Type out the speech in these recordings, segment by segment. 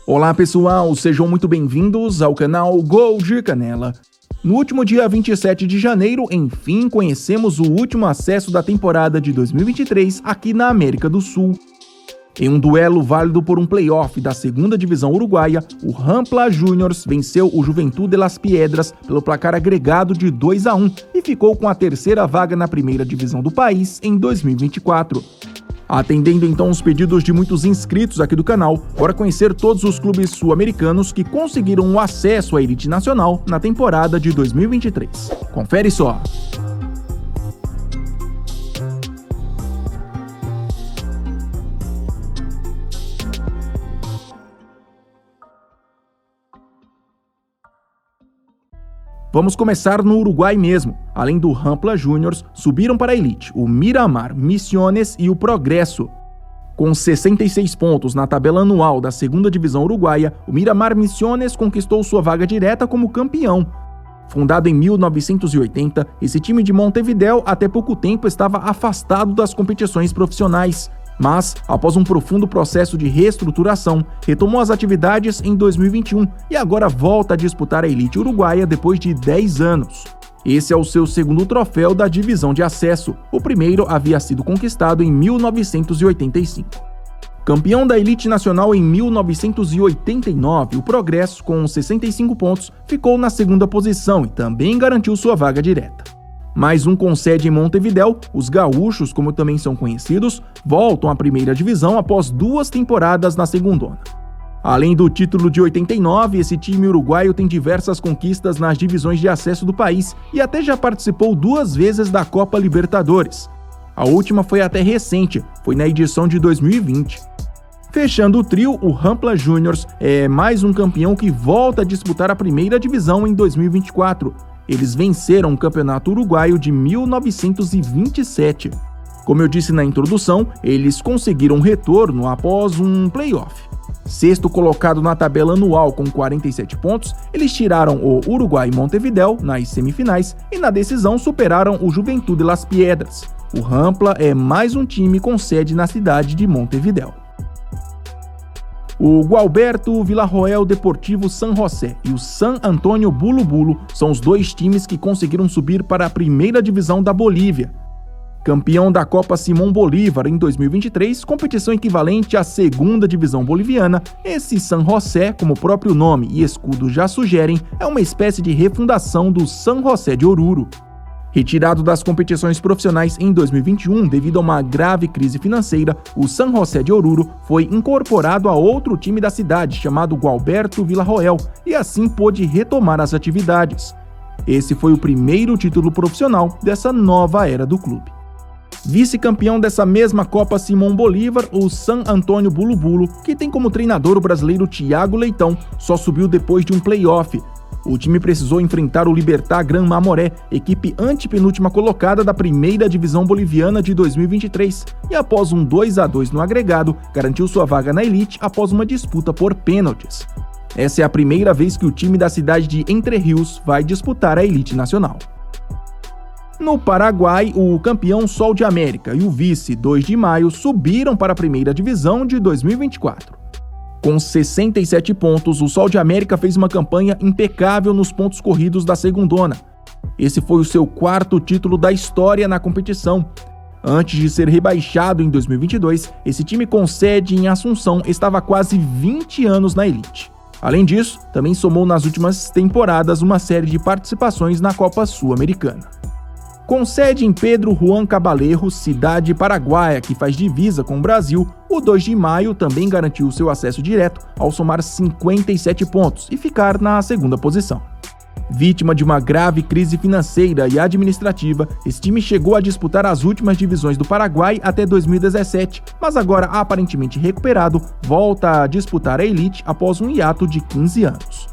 Olá pessoal, sejam muito bem-vindos ao canal Gol de Canela. No último dia 27 de janeiro, enfim, conhecemos o último acesso da temporada de 2023 aqui na América do Sul. Em um duelo válido por um playoff da segunda divisão uruguaia, o Rampla Juniors venceu o Juventud de Las Piedras pelo placar agregado de 2-1 e ficou com a terceira vaga na primeira divisão do país em 2024. Atendendo então os pedidos de muitos inscritos aqui do canal, bora conhecer todos os clubes sul-americanos que conseguiram o acesso à elite nacional na temporada de 2023. Confere só! Vamos começar no Uruguai mesmo. Além do Rampla Juniors, subiram para a elite o Miramar Misiones e o Progresso. Com 66 pontos na tabela anual da segunda divisão uruguaia, o Miramar Misiones conquistou sua vaga direta como campeão. Fundado em 1980, esse time de Montevideo até pouco tempo estava afastado das competições profissionais. Mas, após um profundo processo de reestruturação, retomou as atividades em 2021 e agora volta a disputar a elite uruguaia depois de 10 anos. Esse é o seu segundo troféu da divisão de acesso. O primeiro havia sido conquistado em 1985. Campeão da elite nacional em 1989, o Progresso, com 65 pontos, ficou na segunda posição e também garantiu sua vaga direta. Mais um com sede em Montevideo, os gaúchos, como também são conhecidos, voltam à primeira divisão após 2 temporadas na segundona. Além do título de 89, esse time uruguaio tem diversas conquistas nas divisões de acesso do país e até já participou 2 vezes da Copa Libertadores. A última foi até recente, foi na edição de 2020. Fechando o trio, o Rampla Juniors é mais um campeão que volta a disputar a primeira divisão em 2024. Eles venceram o Campeonato Uruguaio de 1927. Como eu disse na introdução, eles conseguiram retorno após um playoff. Sexto colocado na tabela anual com 47 pontos, eles tiraram o Uruguai Montevideo nas semifinais e na decisão superaram o Juventud de Las Piedras. O Rampla é mais um time com sede na cidade de Montevideo. O Gualberto Villarroel Deportivo San José e o San Antonio Bulu Bulu são os 2 times que conseguiram subir para a primeira divisão da Bolívia. Campeão da Copa Simón Bolívar em 2023, competição equivalente à segunda divisão boliviana, esse San José, como o próprio nome e escudo já sugerem, é uma espécie de refundação do San José de Oruro. Retirado das competições profissionais em 2021 devido a uma grave crise financeira, o San José de Oruro foi incorporado a outro time da cidade chamado Gualberto Villarroel e assim pôde retomar as atividades. Esse foi o primeiro título profissional dessa nova era do clube. Vice-campeão dessa mesma Copa Simón Bolívar, o San Antonio Bulu Bulu, que tem como treinador o brasileiro Thiago Leitão, só subiu depois de um playoff. O time precisou enfrentar o Libertad Gran Mamoré, equipe antepenúltima colocada da primeira divisão boliviana de 2023, e após um 2-2 no agregado, garantiu sua vaga na elite após uma disputa por pênaltis. Essa é a primeira vez que o time da cidade de Entre Rios vai disputar a elite nacional. No Paraguai, o campeão Sol de América e o vice 2 de Maio subiram para a primeira divisão de 2024. Com 67 pontos, o Sol de América fez uma campanha impecável nos pontos corridos da segundona. Esse foi o seu 4º título da história na competição. Antes de ser rebaixado em 2022, esse time com sede em Assunção estava há quase 20 anos na elite. Além disso, também somou nas últimas temporadas uma série de participações na Copa Sul-Americana. Com sede em Pedro Juan Cabaleiro, cidade paraguaia que faz divisa com o Brasil, o 2 de Maio também garantiu seu acesso direto ao somar 57 pontos e ficar na segunda posição. Vítima de uma grave crise financeira e administrativa, esse time chegou a disputar as últimas divisões do Paraguai até 2017, mas agora aparentemente recuperado, volta a disputar a elite após um hiato de 15 anos.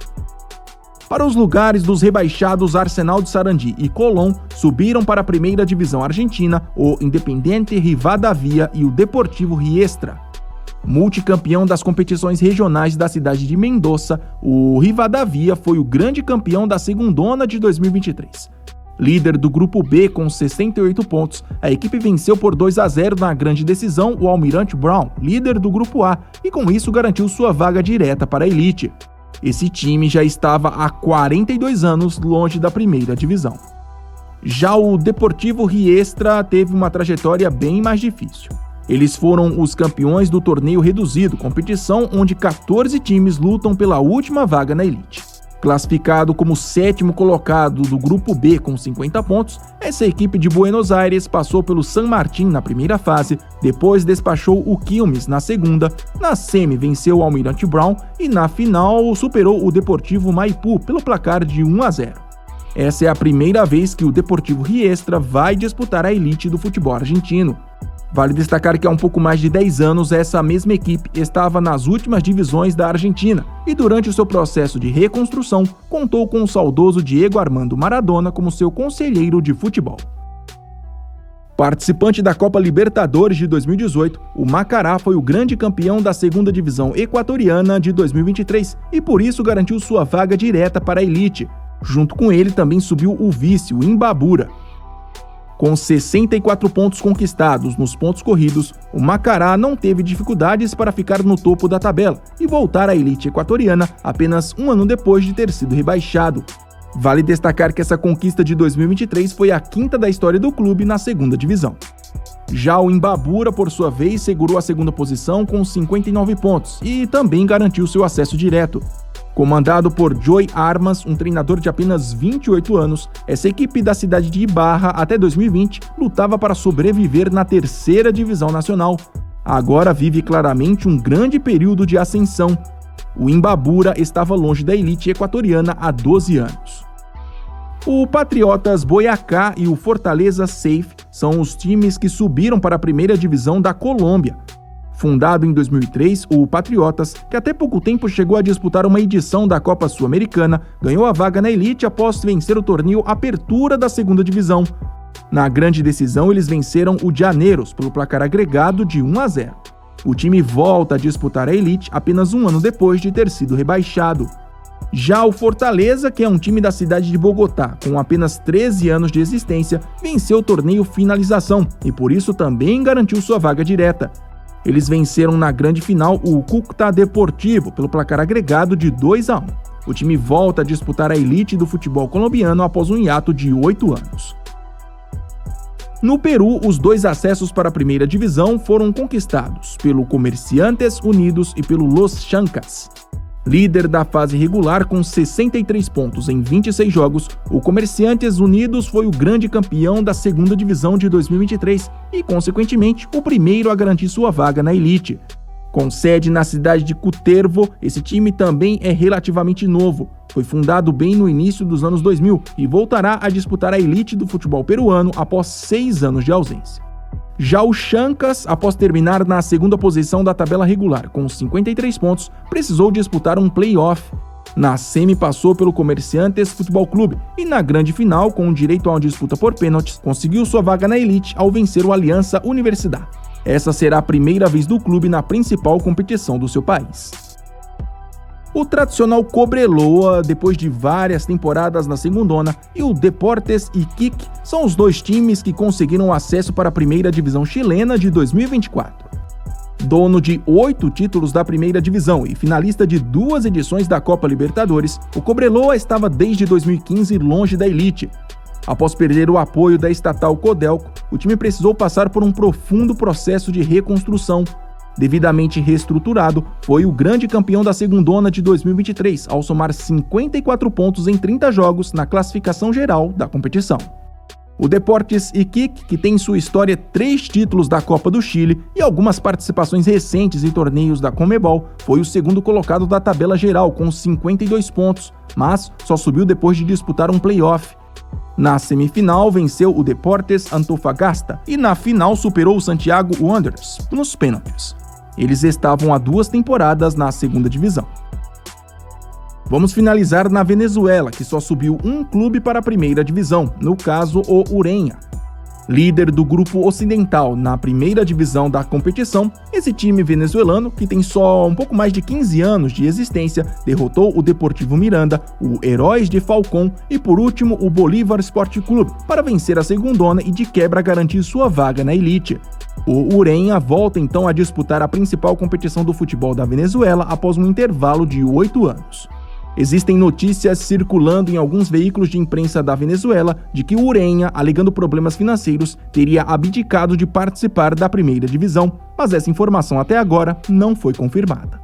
Para os lugares dos rebaixados, Arsenal de Sarandi e Colón subiram para a primeira divisão argentina, o Independiente Rivadavia e o Deportivo Riestra. Multicampeão das competições regionais da cidade de Mendoza, o Rivadavia foi o grande campeão da segundona de 2023. Líder do grupo B com 68 pontos, a equipe venceu por 2-0 na grande decisão o Almirante Brown, líder do grupo A, e com isso garantiu sua vaga direta para a elite. Esse time já estava há 42 anos longe da primeira divisão. Já o Deportivo Riestra teve uma trajetória bem mais difícil. Eles foram os campeões do torneio reduzido, competição onde 14 times lutam pela última vaga na elite. Classificado como 7º colocado do grupo B com 50 pontos, essa equipe de Buenos Aires passou pelo San Martín na primeira fase, depois despachou o Quilmes na segunda, na semi venceu o Almirante Brown e na final superou o Deportivo Maipú pelo placar de 1-0. Essa é a primeira vez que o Deportivo Riestra vai disputar a elite do futebol argentino. Vale destacar que há um pouco mais de 10 anos essa mesma equipe estava nas últimas divisões da Argentina e durante o seu processo de reconstrução contou com o saudoso Diego Armando Maradona como seu conselheiro de futebol. Participante da Copa Libertadores de 2018, o Macará foi o grande campeão da segunda divisão equatoriana de 2023 e por isso garantiu sua vaga direta para a elite. Junto com ele também subiu o vice, o Imbabura. Com 64 pontos conquistados nos pontos corridos, o Macará não teve dificuldades para ficar no topo da tabela e voltar à elite equatoriana apenas um ano depois de ter sido rebaixado. Vale destacar que essa conquista de 2023 foi a 5ª da história do clube na segunda divisão. Já o Imbabura, por sua vez, segurou a segunda posição com 59 pontos e também garantiu seu acesso direto. Comandado por Joey Armas, um treinador de apenas 28 anos, essa equipe da cidade de Ibarra até 2020 lutava para sobreviver na 3ª divisão nacional. Agora vive claramente um grande período de ascensão. O Imbabura estava longe da elite equatoriana há 12 anos. O Patriotas Boyacá e o Fortaleza Safe são os times que subiram para a primeira divisão da Colômbia. Fundado em 2003, o Patriotas, que até pouco tempo chegou a disputar uma edição da Copa Sul-Americana, ganhou a vaga na elite após vencer o torneio Apertura da segunda divisão. Na grande decisão, eles venceram o Llaneros pelo placar agregado de 1-0. O time volta a disputar a elite apenas um ano depois de ter sido rebaixado. Já o Fortaleza, que é um time da cidade de Bogotá, com apenas 13 anos de existência, venceu o torneio Finalização e por isso também garantiu sua vaga direta. Eles venceram na grande final o Cúcuta Deportivo pelo placar agregado de 2-1. O time volta a disputar a elite do futebol colombiano após um hiato de 8 anos. No Peru, os 2 acessos para a primeira divisão foram conquistados pelo Comerciantes Unidos e pelo Los Chancas. Líder da fase regular com 63 pontos em 26 jogos, o Comerciantes Unidos foi o grande campeão da segunda divisão de 2023 e, consequentemente, o primeiro a garantir sua vaga na elite. Com sede na cidade de Cutervo, esse time também é relativamente novo. Foi fundado bem no início dos anos 2000 e voltará a disputar a elite do futebol peruano após 6 anos de ausência. Já o Chancas, após terminar na segunda posição da tabela regular com 53 pontos, precisou disputar um play-off. Na semi passou pelo Comerciantes Futebol Clube e na grande final, com direito a uma disputa por pênaltis, conseguiu sua vaga na elite ao vencer o Aliança Universidad. Essa será a primeira vez do clube na principal competição do seu país. O tradicional Cobreloa, depois de várias temporadas na segundona, e o Deportes Iquique são os 2 times que conseguiram acesso para a primeira divisão chilena de 2024. Dono de 8 títulos da primeira divisão e finalista de 2 edições da Copa Libertadores, o Cobreloa estava desde 2015 longe da elite. Após perder o apoio da estatal Codelco, o time precisou passar por um profundo processo de reconstrução. Devidamente reestruturado, foi o grande campeão da segundona de 2023, ao somar 54 pontos em 30 jogos na classificação geral da competição. O Deportes Iquique, que tem em sua história 3 títulos da Copa do Chile e algumas participações recentes em torneios da Conmebol, foi o segundo colocado da tabela geral com 52 pontos, mas só subiu depois de disputar um play-off. Na semifinal, venceu o Deportes Antofagasta e na final superou o Santiago Wanderers nos pênaltis. Eles estavam há 2 temporadas na segunda divisão. Vamos finalizar na Venezuela, que só subiu um clube para a primeira divisão, no caso o Ureña. Líder do grupo ocidental na primeira divisão da competição, esse time venezuelano, que tem só um pouco mais de 15 anos de existência, derrotou o Deportivo Miranda, o Heróis de Falcón e, por último, o Bolívar Sport Clube, para vencer a segundona e de quebra garantir sua vaga na elite. O Ureña volta então a disputar a principal competição do futebol da Venezuela após um intervalo de 8 anos. Existem notícias circulando em alguns veículos de imprensa da Venezuela de que o Ureña, alegando problemas financeiros, teria abdicado de participar da primeira divisão, mas essa informação até agora não foi confirmada.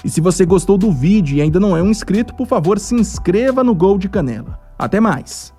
E se você gostou do vídeo e ainda não é um inscrito, por favor, se inscreva no Gol de Canela. Até mais!